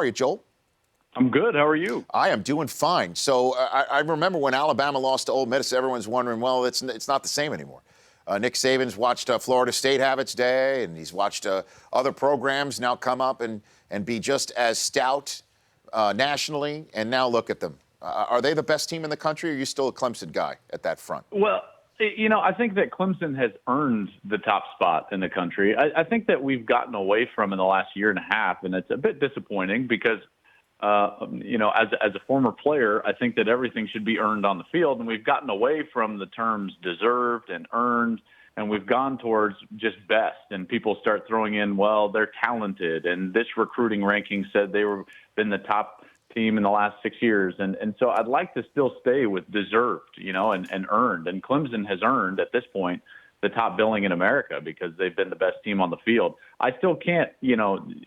you, Joel? I'm good. How are you? I am doing fine. So I remember when Alabama lost to Ole Miss, everyone's wondering, well, it's not the same anymore. Nick Saban's watched Florida State have its day, and he's watched other programs now come up and be just as stout nationally, and now look at them. Are they the best team in the country, or are you still a Clemson guy at that front? Well, I think that Clemson has earned the top spot in the country. I think that we've gotten away from in the last year and a half, and it's a bit disappointing because, as a former player, I think that everything should be earned on the field, and we've gotten away from the terms deserved and earned, and we've gone towards just best. And people start throwing in, well, they're talented, and this recruiting ranking said they were been the top team in the last 6 years. And so I'd like to still stay with deserved, and earned. And Clemson has earned at this point the top billing in America because they've been the best team on the field. I still can't,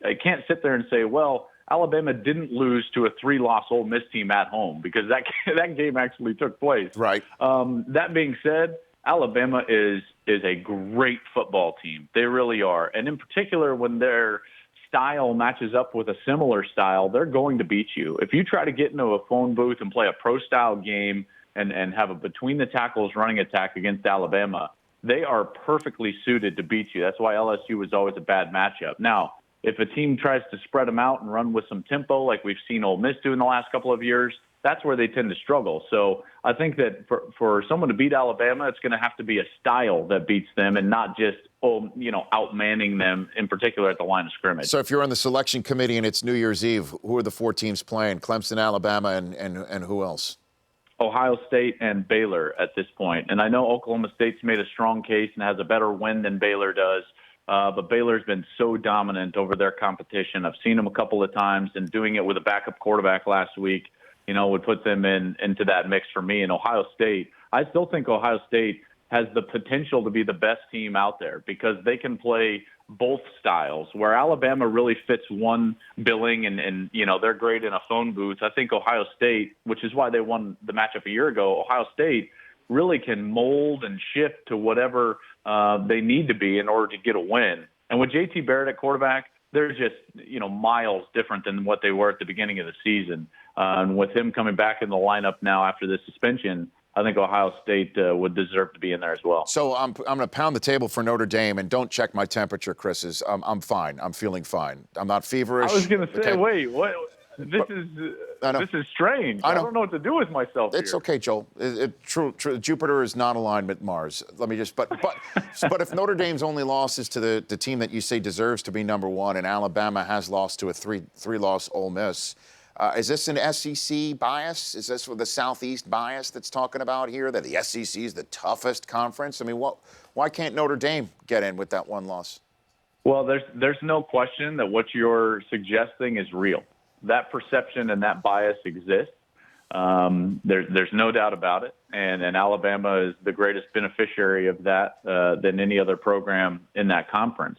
I can't sit there and say, well, Alabama didn't lose to a 3-loss Ole Miss team at home because that game actually took place. Right. That being said, Alabama is a great football team. They really are. And in particular, when their style matches up with a similar style, they're going to beat you. If you try to get into a phone booth and play a pro-style game and have a between-the-tackles running attack against Alabama, they are perfectly suited to beat you. That's why LSU was always a bad matchup. Now, if a team tries to spread them out and run with some tempo like we've seen Ole Miss do in the last couple of years, that's where they tend to struggle. So I think that for someone to beat Alabama, it's going to have to be a style that beats them and not just, outmanning them, in particular at the line of scrimmage. So if you're on the selection committee and it's New Year's Eve, who are the 4 teams playing? Clemson, Alabama, and who else? Ohio State and Baylor at this point. And I know Oklahoma State's made a strong case and has a better win than Baylor does. But Baylor's been so dominant over their competition. I've seen them a couple of times, and doing it with a backup quarterback last week, would put them into that mix for me. And Ohio State, I still think Ohio State has the potential to be the best team out there because they can play both styles. Where Alabama really fits one billing and they're great in a phone booth, I think Ohio State, which is why they won the matchup a year ago, Ohio State really can mold and shift to whatever they need to be in order to get a win. And with JT Barrett at quarterback, they're just, miles different than what they were at the beginning of the season. And with him coming back in the lineup now after the suspension, I think Ohio State would deserve to be in there as well. So I'm going to pound the table for Notre Dame, and don't check my temperature, Chris. I'm fine. I'm feeling fine. I'm not feverish. I was going to say, okay? Wait, what? This is strange. I don't know what to do with myself. It's here. okay, Joel. True. Jupiter is not alignment Mars. Let me just. But if Notre Dame's only loss is to the team that you say deserves to be number one, and Alabama has lost to a three-loss Ole Miss, is this an SEC bias? Is this the Southeast bias that's talking about here? That the SEC is the toughest conference? I mean, why can't Notre Dame get in with that one loss? Well, there's no question that what you're suggesting is real. That perception and that bias exists. There's no doubt about it. And Alabama is the greatest beneficiary of that than any other program in that conference.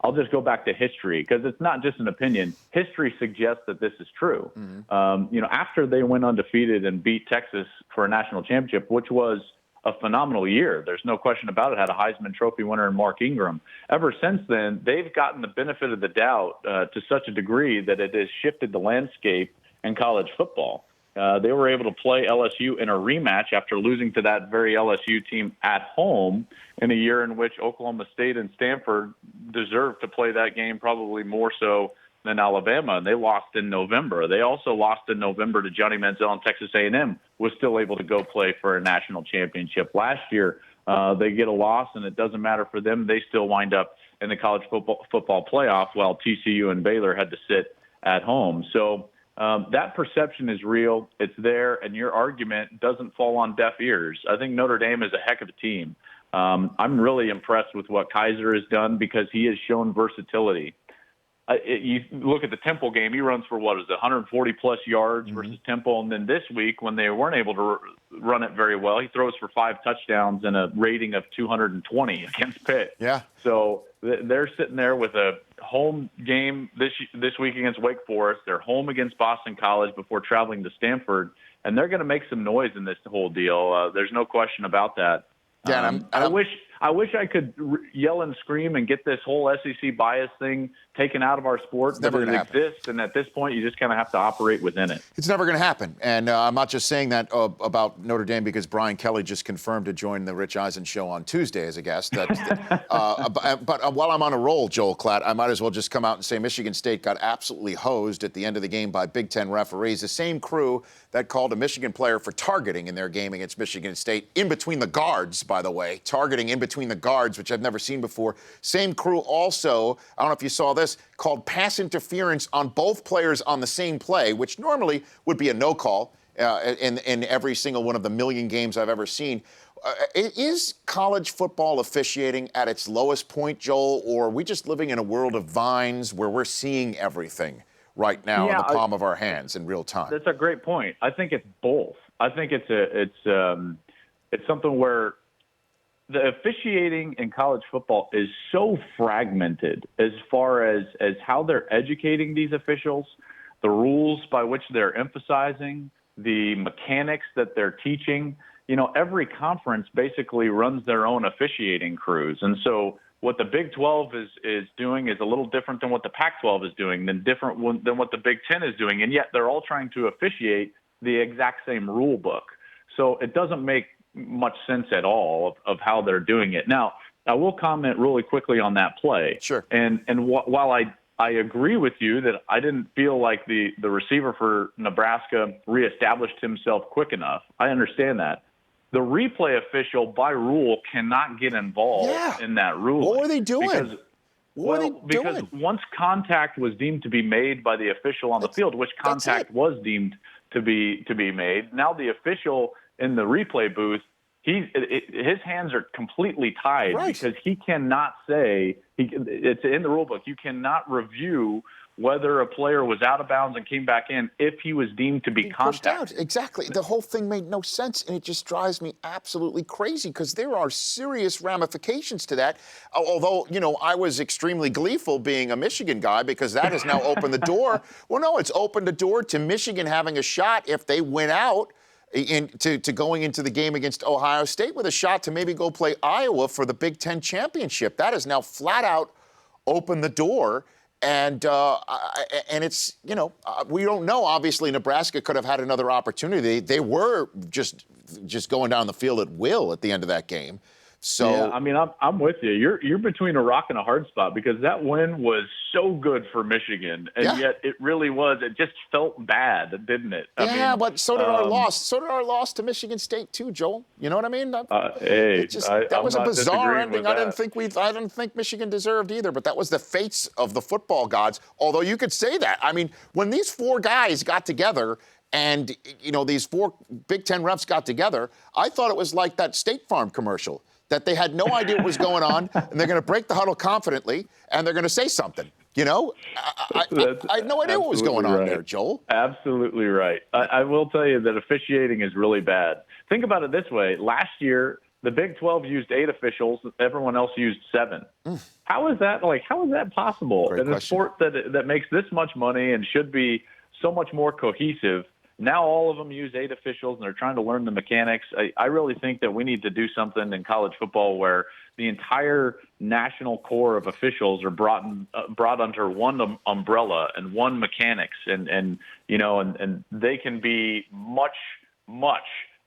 I'll just go back to history because it's not just an opinion. History suggests that this is true. Mm-hmm. After they went undefeated and beat Texas for a national championship, which was a phenomenal year. There's no question about it. Had a Heisman Trophy winner in Mark Ingram. Ever since then, they've gotten the benefit of the doubt to such a degree that it has shifted the landscape in college football. They were able to play LSU in a rematch after losing to that very LSU team at home in a year in which Oklahoma State and Stanford deserved to play that game probably more so than Alabama, and they lost in November. They also lost in November to Johnny Manziel, and Texas A&M was still able to go play for a national championship. Last year, they get a loss, and it doesn't matter for them. They still wind up in the college football playoff while TCU and Baylor had to sit at home. So that perception is real. It's there, and your argument doesn't fall on deaf ears. I think Notre Dame is a heck of a team. I'm really impressed with what Kaiser has done because he has shown versatility. You look at the Temple game, he runs for 140-plus yards versus Temple. And then this week, when they weren't able to run it very well, he throws for 5 touchdowns and a rating of 220 against Pitt. Yeah. So they're sitting there with a home game this week against Wake Forest. They're home against Boston College before traveling to Stanford. And they're going to make some noise in this whole deal. There's no question about that. Yeah, I wish I wish I could yell and scream and get this whole SEC bias thing taken out of our sport, but it exists, and at this point, you just kind of have to operate within it. It's never going to happen. And I'm not just saying that about Notre Dame because Brian Kelly just confirmed to join the Rich Eisen show on Tuesday as a guest. But while I'm on a roll, Joel Klatt, I might as well just come out and say Michigan State got absolutely hosed at the end of the game by Big Ten referees, the same crew that called a Michigan player for targeting in their game against Michigan State, in between the guards, by the way, targeting in between the guards, which I've never seen before. Same crew also, I don't know if you saw this, called pass interference on both players on the same play, which normally would be a no call in every single one of the million games I've ever seen. Is college football officiating at its lowest point, Joel, or are we just living in a world of vines where we're seeing everything right now in the palm of our hands in real time? That's a great point. I think it's both. I think it's something where the officiating in college football is so fragmented as far as how they're educating these officials, the rules by which they're emphasizing, the mechanics that they're teaching. You know, every conference basically runs their own officiating crews. And so what the Big 12 is doing is a little different than what the Pac-12 is doing, than what the Big 10 is doing. And yet they're all trying to officiate the exact same rule book. So it doesn't make much sense at all of how they're doing it. Now, I will comment really quickly on that play. Sure. And while I agree with you that I didn't feel like the receiver for Nebraska reestablished himself quick enough, I understand that. The replay official, by rule, cannot get involved in that ruling. What were they doing? Because once contact was deemed to be made by the official on the field, which contact was deemed to be made, now the official in the replay booth, his hands are completely tied because he cannot say it's in the rule book. You cannot review whether a player was out of bounds and came back in if he was deemed to be contacted. Exactly. The whole thing made no sense, and it just drives me absolutely crazy because there are serious ramifications to that. Although, you know, I was extremely gleeful being a Michigan guy because that has now opened the door. Well, no, it's opened the door to Michigan having a shot if they win out to going into the game against Ohio State with a shot to maybe go play Iowa for the Big Ten championship. That has now flat out opened the door. And it's, you know, we don't know. Obviously, Nebraska could have had another opportunity. They were just going down the field at will at the end of that game. So yeah, I mean, I'm with you. You're between a rock and a hard spot because that win was so good for Michigan, and yet it really was. It just felt bad, didn't it? I mean, but so did our loss. So did our loss to Michigan State too, Joel. You know what I mean? That was a bizarre ending. I didn't think Michigan deserved either. But that was the fates of the football gods. Although you could say that. I mean, when these four guys got together. And, you know, these four Big Ten refs got together, I thought it was like that State Farm commercial, that they had no idea what was going on, and they're going to break the huddle confidently, and they're going to say something. You know, I had no idea what was going on there, Joel. Absolutely right. I will tell you that officiating is really bad. Think about it this way. Last year, the Big 12 used 8 officials. Everyone else used 7. How is that possible in a sport that makes this much money and should be so much more cohesive? Now all of them use 8 officials, and they're trying to learn the mechanics. I really think that we need to do something in college football where the entire national core of officials are brought under one umbrella and one mechanics, and they can be much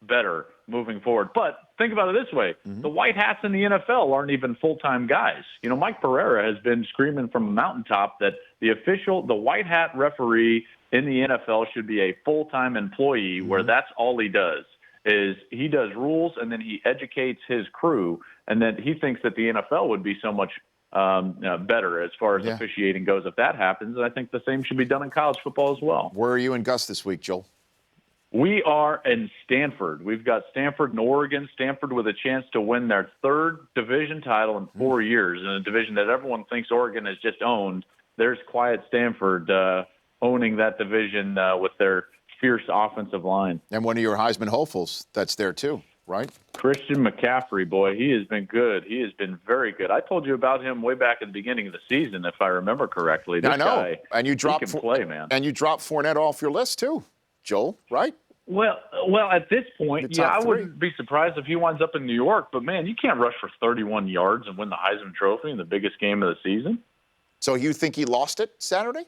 better moving forward. But think about it this way. The white hats in the NFL aren't even full-time guys. You know, Mike Pereira has been screaming from a mountaintop that the white hat referee in the NFL should be a full-time employee where that's all he does is he does rules and then he educates his crew, and then he thinks that the NFL would be so much better as far as officiating goes if that happens. And I think the same should be done in college football as well. Where are you and Gus this week, Joel? We are in Stanford. We've got Stanford and Oregon. Stanford with a chance to win their 3rd division title in 4 years in a division that everyone thinks Oregon has just owned. There's quiet Stanford owning that division with their fierce offensive line. And one of your Heisman hopefuls that's there too, right? Christian McCaffrey, boy, he has been good. He has been very good. I told you about him way back at the beginning of the season, if I remember correctly. I know. And you dropped he can play, man. And you dropped Fournette off your list too, Joel, right? Well, at this point, The yeah, top I three. wouldn't be surprised if he winds up in New York. But, man, you can't rush for 31 yards and win the Heisman Trophy in the biggest game of the season. So you think he lost it Saturday?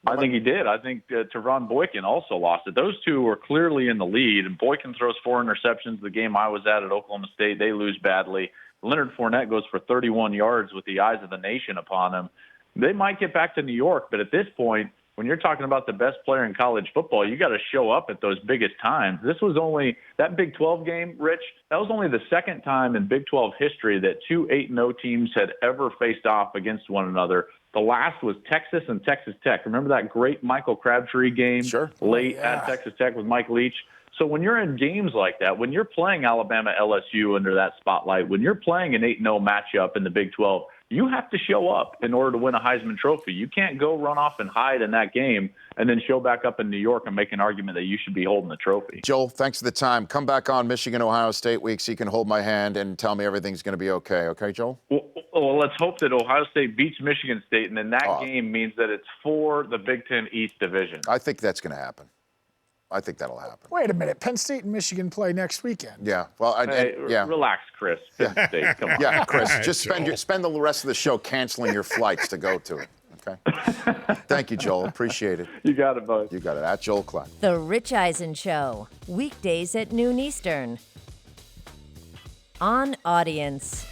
I think he did. I think Teron Boykin also lost it. Those two were clearly in the lead, and Boykin throws 4 interceptions. The game I was at Oklahoma State, they lose badly. Leonard Fournette goes for 31 yards with the eyes of the nation upon him. They might get back to New York, but at this point, when you're talking about the best player in college football, you got to show up at those biggest times. This was only that Big 12 game, Rich. That was only the second time in Big 12 history that 2 8-0 teams had ever faced off against one another. The last was Texas and Texas Tech. Remember that great Michael Crabtree game late at Texas Tech with Mike Leach? So when you're in games like that, when you're playing Alabama LSU under that spotlight, when you're playing an 8-0 matchup in the Big 12, you have to show up in order to win a Heisman Trophy. You can't go run off and hide in that game and then show back up in New York and make an argument that you should be holding the trophy. Joel, thanks for the time. Come back on Michigan-Ohio State week so you can hold my hand and tell me everything's going to be okay. Okay, Joel? Well, let's hope that Ohio State beats Michigan State, and then that game means that it's for the Big Ten East Division. I think that's going to happen. I think that'll happen. Wait a minute. Penn State and Michigan play next weekend. Yeah. Well, Relax, Chris. Penn State, come on. Yeah, Chris, just spend the rest of the show canceling your flights to go to it. Okay. Thank you, Joel. Appreciate it. You got it, bud. You got it. At Joel Klatt. The Rich Eisen Show, weekdays at noon Eastern. On Audience.